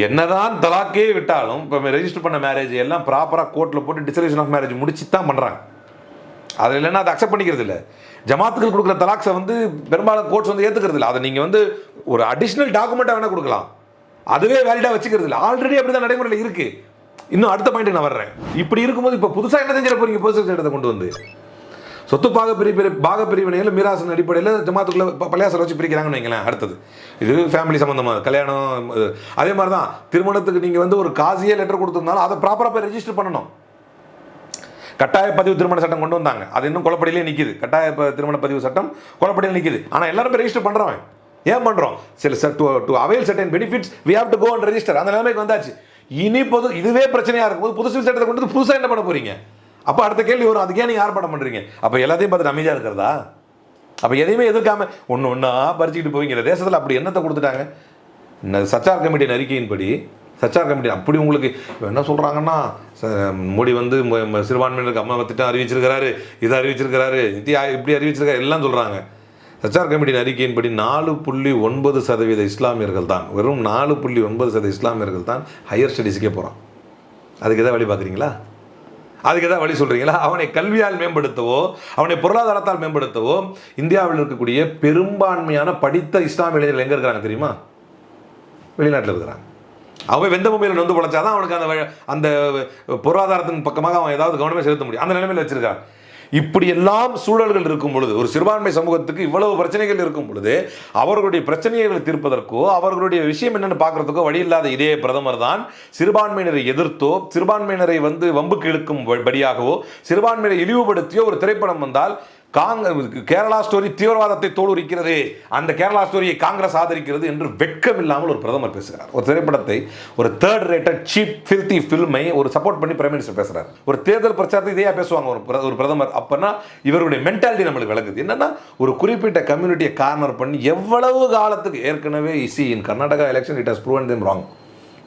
என்னதான் தலாக்கே விட்டாலும் இப்போ ரெஜிஸ்டர் பண்ண மேரேஜ் எல்லாம் ப்ராப்பராக கோர்ட்டில் போட்டு டிசல்யூஷன் ஆஃப் மேரேஜ் முடிச்சு தான் பண்ணுறாங்க. அது இல்லைன்னா அதை அக்செப்ட் பண்ணிக்கிறது இல்லை. ஜமாத்துகள் கொடுக்குற தலாக்ஸை வந்து பெரும்பாலும் கோர்ட்ஸ் வந்து ஏற்றுக்கிறது இல்லை. அதை நீங்கள் வந்து ஒரு அடிஷ்னல் டாக்குமெண்ட்டாக வேணால் கொடுக்கலாம், அதுவே வேலிடாக வச்சுக்கிறது இல்லை. ஆல்ரெடி அப்படி தான் நடைமுறையில் இருக்குது. இன்னும் அடுத்த பாயிண்ட் நான் வர்றேன். இப்படி இருக்கும்போது இப்போ புதுசாக என்ன செஞ்சிட போறீங்க? பொது சட்டத்தை கொண்டு வந்து சொத்து பாகப்பிரிவினையில் மீராசின் அடிப்படையில் ஜமாத்துக்குள்ள பள்ளியாசல் வச்சு பிரிக்கிறாங்கன்னு வைங்களேன். அடுத்தது இது ஃபேமிலி சம்மந்தமாக கல்யாணம். அதே மாதிரி தான் திருமணத்துக்கு நீங்கள் வந்து ஒரு காசியே லெட்டர் கொடுத்துருந்தாலும் அதை ப்ராப்பராக போய் ரெஜிஸ்டர் பண்ணணும். கட்டாய பதிவு திருமண சட்டம் கொண்டு வந்தாங்க, அது இன்னும் குழப்படியிலே நிற்கிது. கட்டாய திருமண பதிவு சட்டம் குழப்படியில் நிற்கிது. ஆனால் எல்லாரும் போய் ரெஜிஸ்டர் பண்ணுறவன் ஏன் பண்ணுறோம்? சில to avail certain benefits we have to go and register. அந்த நிலைமைக்கு வந்தாச்சு. இனி இதுவே பிரச்சனையாக இருக்கும்போது புது சிவில் சட்டத்தை கொண்டு வந்து புதுசாக என்ன பண்ண போறீங்க? அப்போ அடுத்த கேள்வி வரும், அதுக்கே நீங்கள் ஆர்ப்பாட்டம் பண்ணுறீங்க. அப்போ எல்லாத்தையும் பார்த்து அமைதியாக இருக்கிறதா? அப்போ எதையுமே எதிர்க்காம ஒன்றா பறிச்சுக்கிட்டு போவீங்க. தேசத்தில் அப்படி என்னத்தை கொடுத்துட்டாங்க? சச்சார் கமிட்டியின் அறிக்கையின்படி, சச்சார் கமிட்டி அப்படி உங்களுக்கு என்ன சொல்கிறாங்கன்னா, மோடி வந்து சிறுபான்மையினருக்கு அம்மா திட்டம் அறிவிச்சிருக்கிறாரு, இதை அறிவிச்சிருக்கிறாரு, இப்படி அறிவிச்சிருக்காரு எல்லாம் சொல்கிறாங்க. சச்சார் கமிட்டியின் அறிக்கையின்படி 4.9% இஸ்லாமியர்கள் தான், வெறும் 4.9% இஸ்லாமியர்கள் தான் ஹையர் ஸ்டடீஸுக்கே போகிறான். அதுக்கு எதாவது வழி பார்க்குறீங்களா? அதுக்கு எதாவது வழி சொல்கிறீங்களா? அவனை கல்வியால் மேம்படுத்தவோ, அவனை பொருளாதாரத்தால் மேம்படுத்தவோ இந்தியாவில் இருக்கக்கூடிய பெரும்பான்மையான படித்த இஸ்லாமிய இளைஞர்கள் எங்கே இருக்கிறாங்க தெரியுமா? வெளிநாட்டில் இருக்கிறாங்க. அவன் வெந்த பூமியில் நொந்து பொழைச்சாதான் அவனுக்கு அந்த பொருளாதாரத்தின் பக்கமாக அவன் ஏதாவது கவனமே செலுத்த முடியும். அந்த நிலைமையில் வச்சிருக்கான். இப்படி எல்லாம் சூழல்கள் இருக்கும் பொழுது, ஒரு சிறுபான்மை சமூகத்துக்கு இவ்வளவு பிரச்சனைகள் இருக்கும் பொழுது, அவர்களுடைய பிரச்சனைகளை தீர்ப்பதற்கோ அவர்களுடைய விஷயம் என்னென்னு பார்க்கறதுக்கோ வழி இல்லாத இதே பிரதமர் தான் சிறுபான்மையினரை எதிர்த்தோ, சிறுபான்மையினரை வந்து வம்புக்கு இழுக்கும் படியாகவோ, சிறுபான்மையினரை இழிவுபடுத்தியோ ஒரு திரைப்படம் வந்தால் கேரளா ஸ்டோரி தீவிரவாதத்தை தோலுரிக்கிறது, அந்த கேரளா ஸ்டோரியை காங்கிரஸ் ஆதரிக்கிறது என்று வெட்கம் இல்லாமல் ஒரு பிரதமர் பேசுகிறார். ஒரு திரைப்படத்தை, ஒரு தேர்ட் ரேட்டட் சீப் ஃபில்தி ஃபில்மை ஒரு சப்போர்ட் பண்ணி பிரைம் மினிஸ்டர் பேசுறாரு. ஒரு தேர்தல் பிரச்சாரத்தை இதையா பேசுவாங்க ஒரு பிரதமர்? அப்பனா இவருடைய மென்டாலிட்டி நம்மளுக்கு விளக்குது. என்னன்னா, ஒரு குறிப்பிட்ட கம்யூனிட்டியை கார்னர் பண்ணி எவ்வளவு காலத்துக்கு ஏற்கனவே in Karnataka election it has proven them wrong.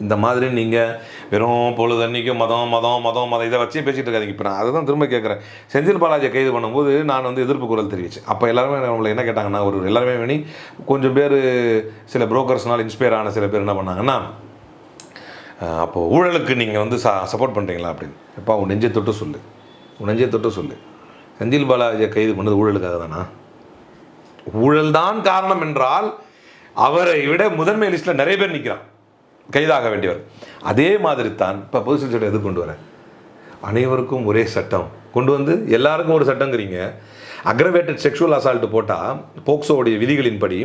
இந்த மாதிரி நீங்கள் வெறும் பொழுது அன்றைக்கும் மதம் இதை வச்சு பேசிகிட்டு இருக்காதிங்க. இப்போ நான் அதை தான் திரும்ப கேட்குறேன். செந்தில் பாலாஜியை கைது பண்ணும்போது நான் வந்து எதிர்ப்பு குரல் தெரிவித்தேன். அப்போ எல்லாருமே நம்மளை என்ன கேட்டாங்கன்னா, எல்லாருமே வேணி கொஞ்சம் பேர் சில புரோக்கர்ஸ்னால் இன்ஸ்பயர் ஆன சில பேர் என்ன பண்ணாங்கன்னா, அப்போது ஊழலுக்கு நீங்கள் வந்து சப்போர்ட் பண்ணுறீங்களா அப்படின்னு. எப்பா உன் நெஞ்சை தொட்டு சொல்லு, செந்தில் பாலாஜியை கைது பண்ணது ஊழலுக்காக தானா? ஊழல் தான் காரணம் என்றால் அவரை விட முதன்மை லிஸ்ட்டில் நிறைய பேர் நிற்கிறான் கைதாக வேண்டியவர். அதே மாதிரி தான் இப்போ பொது சிவில் சட்டம் எது கொண்டு வர அனைவருக்கும் ஒரே சட்டம் கொண்டு வந்து எல்லாருக்கும் ஒரு சட்டங்கிறீங்க. அக்ரவேட்டட் செக்ஷுவல் அசால்ட் போட்டால் போக்சோவுடைய விதிகளின்படி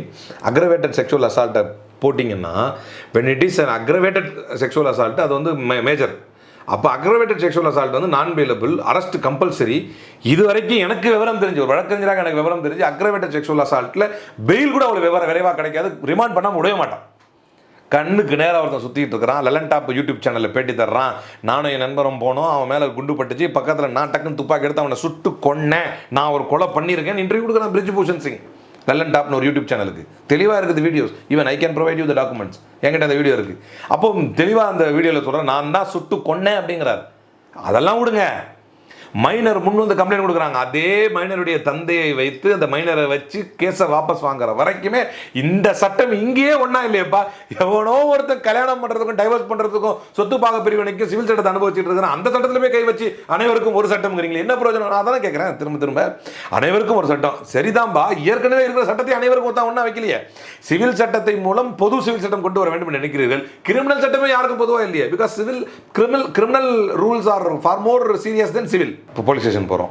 அக்ரவேட்டட் செக்ஷுவல் அசால்ட்டை போட்டிங்கன்னா when it is an aggravated sexual assault அது வந்து மேஜர். அப்போ அக்ரவேட்டட் செக்ஷுவல் அசால்ட் வந்து நான் பெயிலபிள், அரெஸ்ட் கம்பல்சரி. இது வரைக்கும் எனக்கு விவரம் தெரிஞ்சு, ஒரு வழக்கறிஞராக எனக்கு விவரம் தெரிஞ்சு, அக்ரவேட்டட் செக்ஷுவல் அசால்ட்டில் பெயில் கூட அவ்வளோ விரைவாக கிடைக்காது, ரிமாண்ட் பண்ணாமல் விடவே மாட்டான். கண்ணுக்கு நேராக ஒருத்தன் சுற்றிட்டு இருக்கிறான், லெலன் டாப் யூடியூப் சேனலில் பேட்டி தர்றான், நானும் என் நண்பரும் போனோம், அவன் மேலே குண்டு பட்டுச்சு, பக்கத்தில் நான் டக்குன்னு துப்பாக்கி எடுத்து அவனை சுட்டு கொன்னேன், நான் ஒரு கொலை பண்ணியிருக்கேன், இன்டர்வியூ கொடுக்குறான் பிரிஜ்பூஷன் சிங் லெலன் டாப்னு ஒரு யூடியூப் சேனலுக்கு. தெளிவாக இருக்குது videos, even I can provide you the documents, என்கிட்ட அந்த வீடியோ இருக்குது. அப்போ தெளிவாக அந்த வீடியோவில் சொல்கிறேன், நான் தான் சுட்டு கொன்னேன் அப்படிங்கிறார். அதெல்லாம் விடுங்க, மைனர் முன் வந்து கம்ப்ளைண்ட் கொடுக்குறாங்க, அதே மைனருடைய தந்தையை வைத்து அந்த மைனரை வச்சு கேஸை வாபஸ் வாங்குற வரைக்குமே இந்த சட்டம் இங்கேயே ஒன்றா இல்லையப்பா. எவனோ ஒருத்தர் கல்யாணம் பண்ணுறதுக்கும் டைவர்ஸ் பண்ணுறதுக்கும் சொத்து பாக பிரிவினைக்கும் சிவில் சட்டத்தை அனுபவிச்சுட்டு இருக்கிறான், அந்த சட்டத்தில் போய் கை வச்சு அனைவருக்கும் ஒரு சட்டம்ங்கிறீங்களே, என்ன பிரயோஜனம்? நான் அதான் கேட்குறேன் திரும்ப அனைவருக்கும் ஒரு சட்டம் சரிதான்பா. ஏற்கனவே இருக்கிற சட்டத்தை அனைவருக்கும் ஒன்றா வைக்கலையே. சிவில் சட்டத்தை மூலம் பொது சிவில் சட்டம் கொண்டு வர வேண்டும் என்று நினைக்கிறீர்கள். கிரிமினல் சட்டமே யாருக்கும் பொதுவாக இல்லையே, because criminal rules are far more serious than civil. இப்போ போலீஸ் ஸ்டேஷன் போகிறோம்,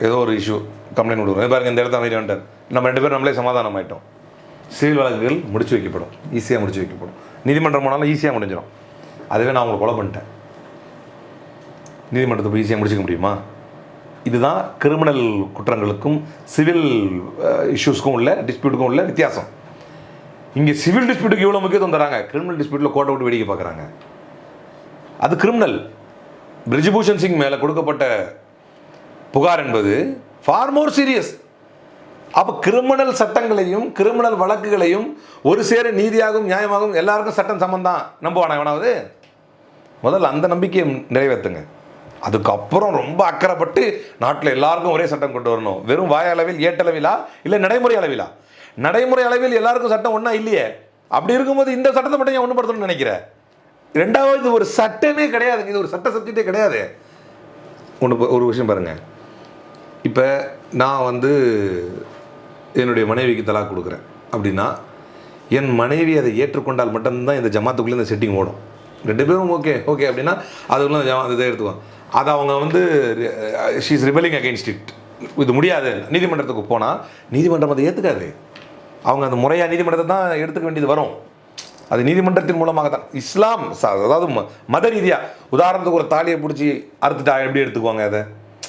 ஏதோ ஒரு இஷ்யூ கம்ப்ளைண்ட் கொடுக்குறோம், பாருங்க இந்த இடத்த அமைதி வந்துட்டார், நம்ம 2 பேரும் நம்மளே சமாதானம் ஆகிட்டோம். சிவில் வழக்குகள் முடிச்சு வைக்கப்படும், ஈஸியாக முடிச்சு வைக்கப்படும். நீதிமன்றம் போனாலும் ஈஸியாக முடிஞ்சிடும். அதுவே நான் அவங்களை கொலை பண்ணிட்டேன், நீதிமன்றத்தை போய் ஈஸியாக முடிச்சிக்க முடியுமா? இதுதான் கிரிமினல் குற்றங்களுக்கும் சிவில் இஷ்யூஸ்க்கும் உள்ள டிஸ்பியூட்டுக்கும் உள்ள வித்தியாசம். இங்கே சிவில் டிஸ்பியூட்டுக்கு இவ்வளோ முக்கியத்துவம் தராங்க, கிரிமினல் டிஸ்பியூட்டில் கோட்டை விட்டு வேடிக்கை பார்க்குறாங்க. அது கிரிமினல். பிரிஜ்பூஷன் சிங் மேலே கொடுக்கப்பட்ட புகார் என்பது ஃபார் மோர் சீரியஸ். அப்போ கிரிமினல் சட்டங்களையும் கிரிமினல் வழக்குகளையும் ஒரு சேர நீதியாகவும் நியாயமாகவும் எல்லாருக்கும் சட்டம் சம்பந்தம் நம்புவானா எவனாவது? முதல்ல அந்த நம்பிக்கையை நிறைவேற்றுங்க. அதுக்கப்புறம் ரொம்ப அக்கறைப்பட்டு நாட்டில் எல்லாருக்கும் ஒரே சட்டம் கொண்டு வரணும். வெறும் வாய அளவில் ஏட்டளவிலா இல்லை நடைமுறை அளவிலா? நடைமுறை அளவில் எல்லாருக்கும் சட்டம் ஒன்றா இல்லையே. அப்படி இருக்கும்போது இந்த சட்டத்தை மட்டும் ஏன் ஒன்றுபடுத்தணும்னு நினைக்கிறேன்? ரெண்டாவது, இது ஒரு சட்டமே கிடையாதுங்க, இது ஒரு சட்ட சப்ஜெக்டே கிடையாது. ஒரு விஷயம் பாருங்கள், இப்போ நான் வந்து என்னுடைய மனைவிக்கு தலாக் கொடுக்குறேன் அப்படின்னா என் மனைவி அதை ஏற்றுக்கொண்டால் மட்டும்தான் இந்த ஜமாத்துக்குள்ளே இந்த செட்டிங் ஓடும். 2 பேரும் ஓகே அப்படின்னா அதுக்குள்ளே இதை எடுத்துக்குவோம். அதை அவங்க வந்து ஷீ இஸ் ரிபெலிங் அகெயின்ஸ்ட் இட், இது முடியாது, நீதிமன்றத்துக்கு போனால் நீதிமன்றம் அதை ஏற்றுக்காது. அவங்க அந்த முறையாக நீதிமன்றத்தை தான் எடுத்துக்க வேண்டியது வரும். அது நீதிமன்றத்தின் மூலமாக தான். இஸ்லாம் அதாவது மத ரீதியாக, உதாரணத்துக்கு ஒரு தாலியை பிடிச்சி அறுத்துட்டா எப்படி எடுத்துக்குவாங்க? அதை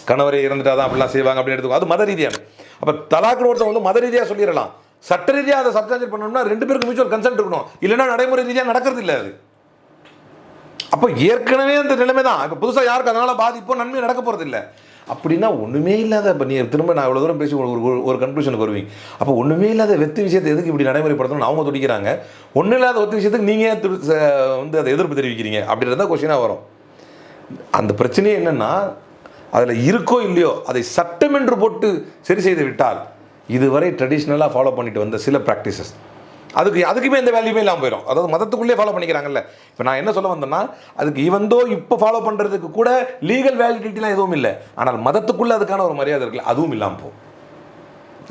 கணவரை இறந்துட்டா தான் அப்படிலாம் செய்வாங்க அப்படின்னு எடுத்துக்குவோம், அது மத ரீதியாக. அப்போ தலாக்கு ஒருத்தர் வந்து மத ரீதியாக சொல்லிடலாம், சட்ட ரீதியாக அதை சப்ஸ்டான்ஷியேட் பண்ணணும்னா 2 பேருக்கு மியூச்சுவல் கன்சென்ட் இருக்கணும், இல்லைன்னா நடைமுறை ரீதியாக நடக்கிறது இல்லை அது. அப்போ ஏற்கனவே அந்த நிலைமை தான். இப்போ புதுசாக யாருக்கு அதனால் பாதிப்போ நன்மை நடக்க போகிறது இல்லை. அப்படின்னா ஒன்றுமே இல்லாத, இப்போ நீ திரும்ப நான் இவ்வளோ தூரம் பேசி ஒரு கன்க்ளூஷனுக்கு வருவீங்க. அப்போ ஒன்றுமே இல்லாத வெத்து விஷயத்தை எதுக்கு இப்படி நடைமுறைப்படுத்தணும்னு அவங்க துடிக்கிறாங்க. ஒன்றும் இல்லாத ஒத்து விஷயத்துக்கு நீங்கள் வந்து அதை எதிர்ப்பு தெரிவிக்கிறீங்க அப்படின்றத கொஸ்டினாக வரும். அந்த பிரச்சனையே என்னென்னா, அதில் இருக்கோ இல்லையோ அதை சட்டம் என்று போட்டு சரி செய்து விட்டால் இதுவரை ட்ரெடிஷ்னலாக ஃபாலோ பண்ணிட்டு வந்த சில ப்ராக்டிசஸ் அதுக்குமே எந்த வேல்யூமே இல்லாமல் போயிடும். அதாவது மதத்துக்குள்ளே ஃபாலோ பண்ணிக்கிறாங்கல்ல. இப்போ நான் என்ன சொல்ல வந்தேன்னா, அதுக்கு ஈவந்தோ இப்போ ஃபாலோ பண்ணுறதுக்கு கூட லீகல் வேலிடிட்டிலாம் எதுவும் இல்லை, ஆனால் மதத்துக்குள்ளே அதுக்கான ஒரு மரியாதை இருக்குல்ல, அதுவும் இல்லாமல் போகும்.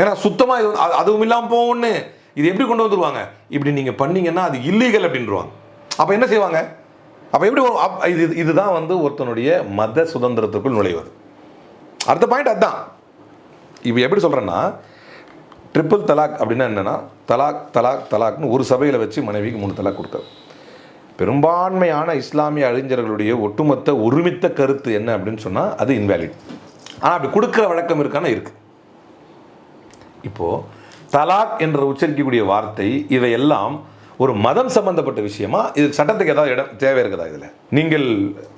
ஏன்னா சுத்தமாக இது அதுவும் இல்லாமல் போகும்னு இது எப்படி கொண்டு வந்துருவாங்க? இப்படி நீங்கள் பண்ணீங்கன்னா அது இல்லீகல் அப்படின்றாங்க. அப்போ என்ன செய்வாங்க? அப்போ எப்படி இதுதான் வந்து ஒருத்தனுடைய மத சுதந்திரத்துக்குள் நுழைவது. அடுத்த பாயிண்ட் அதுதான். இப்போ எப்படி சொல்கிறேன்னா, ட்ரிபிள் தலாக் அப்படின்னா என்னென்னா, தலாக்னு ஒரு சபையில் வச்சு மனைவிக்கு 3 தலாக் கொடுத்தாரு. பெரும்பான்மையான இஸ்லாமிய அறிஞர்களுடைய ஒட்டுமொத்த ஒருமித்த கருத்து என்ன அப்படின்னு சொன்னால் அது இன்வேலிட். ஆனால் அப்படி கொடுக்குற வழக்கம் இருக்கான இருக்குது. இப்போது தலாக் என்ற உச்சரிக்கக்கூடிய வார்த்தை இவையெல்லாம் ஒரு மதம் சம்பந்தப்பட்ட விஷயமா? இது சட்டத்துக்கு ஏதாவது இடம் தேவை இருக்குதா? இதில் நீங்கள்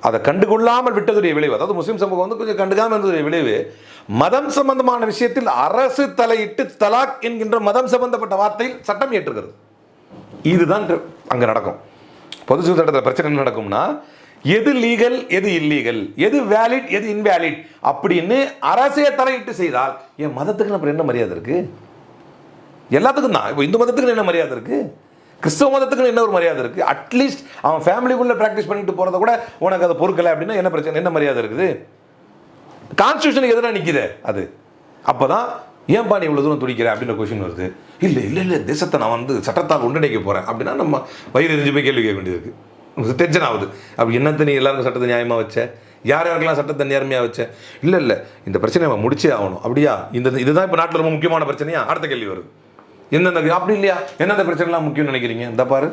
அதை கண்டுகொள்ளாமல் விட்டதுடைய விளைவு, அதாவது முஸ்லீம் சமூகம் வந்து கொஞ்சம் கண்டுக்காமல் இருந்ததுடைய விளைவு, மதம் சம்பந்தமான விஷயத்தில் அரசு தலையிட்டு தலாக் என்கின்ற மதம் சம்பந்தப்பட்ட வார்த்தையில் சட்டம் ஏற்றுகிறது. இதுதான் அங்கே நடக்கும். பொது சிவில் சட்டத்தில் பிரச்சனை என்ன நடக்கும்னா, எது லீகல் எது இல்லீகல், எது வேலிட் எது இன்வேலிட் அப்படின்னு அரசே தலையிட்டு செய்தால் என் மதத்துக்கு அப்புறம் என்ன மரியாதை இருக்கு? எல்லாத்துக்கும் தான். இப்போ இந்து மதத்துக்கு என்ன மரியாதை இருக்கு? கிறிஸ்தவ மதத்துக்கு என்ன ஒரு மரியாதை இருக்குது? அட்லீஸ்ட் அவன் ஃபேமிலிக்குள்ளே ப்ராக்டிஸ் பண்ணிட்டு போகிறத கூட உனக்கு அதை பொறுக்கலை அப்படின்னா என்ன பிரச்சனை, என்ன மரியாதை இருக்குது? கான்ஸ்டியூஷனுக்கு எதிராக நிற்கிது அது. அப்போ தான் ஏன்பா நீ இவ்வளோ தூரம் துடிக்கிற அப்படின்ற கொஸ்டின் வருது. இல்லை தேசத்தை நான் வந்து சட்டத்தால் ஒன்றிணைக்க போகிறேன் அப்படின்னா நம்ம வயிறு எரிஞ்சு போய் கேள்வி கேட்க வேண்டியது இருக்குது, டென்ஷன் ஆகுது. அப்படி என்னத்தை நீ எல்லாருக்கும் சட்டத்தை நியாயமாக வச்ச, யார் யாருக்கெல்லாம் சட்டத்தை நேர்மையாக வச்சேன்? இல்லை இந்த பிரச்சனையை நம்ம முடிச்சே ஆகணும். அப்படியா? இதுதான் இப்போ நாட்டில் ரொம்ப முக்கியமான பிரச்சனையா? அடுத்த கேள்வி வருது. எந்தெந்த அப்படி இல்லையா? எந்தெந்த பிரச்சனைலாம் முக்கியம்னு நினைக்கிறீங்க? இந்த பாரு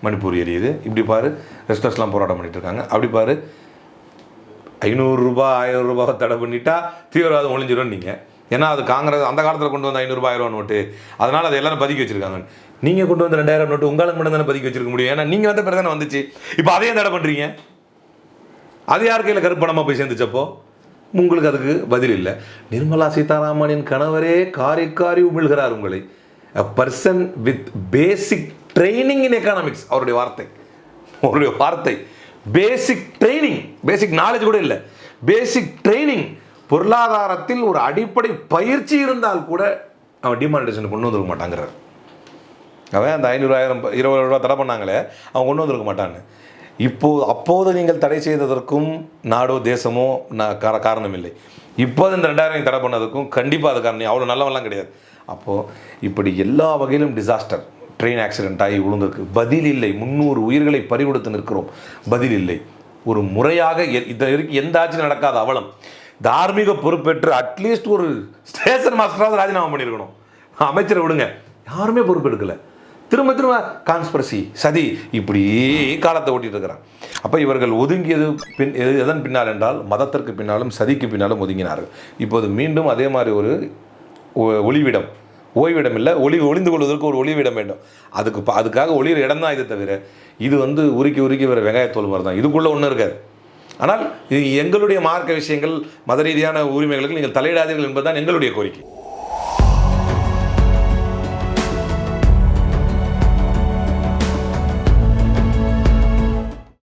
மணிப்பூர் எரியுது, இப்படி பாரு ரெஸ்டர்ஸ்லாம் போராட்டம் பண்ணிட்டு இருக்காங்க, அப்படி பாரு 500 ரூபாய் 1000 ரூபாய் தடை பண்ணிட்டா தீவிரவாதம் ஒழிஞ்சிடும் நீங்கள். ஏன்னா அது காங்கிரஸ் அந்த காலத்தில் கொண்டு வந்த 500 ரூபாய் 1000 நோட்டு, அதனால் அதை எல்லாரும் பதுக்கி வச்சிருக்காங்க. நீங்கள் கொண்டு வந்த 2000 நோட்டு உங்களுக்கு மட்டும் தானே பதுக்கி வச்சிருக்க முடியும். ஏன்னா நீங்கள் வந்த பிறகு தானே வந்துச்சு. இப்போ அதையும் தடை பண்ணுறீங்க. அது யார் கையில் கருப்பணமாக போய் சேர்ந்துச்சப்போ? உங்களுக்கு அதுக்கு பதில் இல்லை. நிர்மலா சீதாராமனின் கணவரே காரி காரி உமிழ்கிறார் உங்களை. A person with basic training in economics. அவருடைய வார்த்தை பேசிக் ட்ரைனிங், பேசிக் நாலேஜ் கூட இல்லை, பேசிக் ட்ரைனிங். பொருளாதாரத்தில் ஒரு அடிப்படை பயிற்சி இருந்தால் கூட அவன் டிமானிட்டேஷன் கொண்டு வந்திருக்க மாட்டாங்கிறார். அவன் அந்த 500 1000 20 ரூபா தடை பண்ணாங்களே, அவன் கொண்டு வந்திருக்க மாட்டான்னு. அப்போது நீங்கள் தடை செய்ததற்கும் நாடோ தேசமோ காரணம் இல்லை. இப்போது இந்த 2000 தடை பண்ணதுக்கும் கண்டிப்பாக அது காரணம். அவ்வளோ நல்லவெல்லாம் கிடையாது. அப்போது இப்படி எல்லா வகையிலும் டிசாஸ்டர், ட்ரெயின் ஆக்சிடென்ட் ஆகி விழுந்திருக்கு, பதில் இல்லை. 300 உயிர்களை பறிகொடுத்து நிற்கிறோம், பதில் இல்லை. ஒரு முறையாக எந்த ஆட்சியும் நடக்காத அவலம். தார்மீக பொறுப்பேற்று அட்லீஸ்ட் ஒரு ஸ்டேஷன் மாஸ்டராவது ராஜினாமா பண்ணியிருக்கணும். அமைச்சரை விடுங்க, யாருமே பொறுப்பெடுக்கலை. திரும்ப கான்ஸ்பிரசி, சதி, இப்படியே காலத்தை ஓட்டிட்டு இருக்கிறான். அப்போ இவர்கள் ஒதுங்கியது எதன் பின்னால் என்றால் மதத்திற்கு பின்னாலும் சதிக்கு பின்னாலும் ஒதுங்கினார்கள். இப்போது மீண்டும் அதே மாதிரி ஒரு ஒளிவிடம், ஓய்விடம் இல்லை, ஒளிந்து கொள்வதற்கு ஒரு ஒளிவிடம் வேண்டும். அதுக்காக ஒளிகிற இடம் தான் இது. தவிர இது உருக்கி வர வெங்காயத்தோல் மாதிரி தான். இதுக்குள்ளே ஒன்றும் இருக்காது. ஆனால் எங்களுடைய மார்க்க விஷயங்கள், மத ரீதியான உரிமைகளுக்கு நீங்கள் தலையிடாதீர்கள் என்பதுதான் எங்களுடைய கோரிக்கை.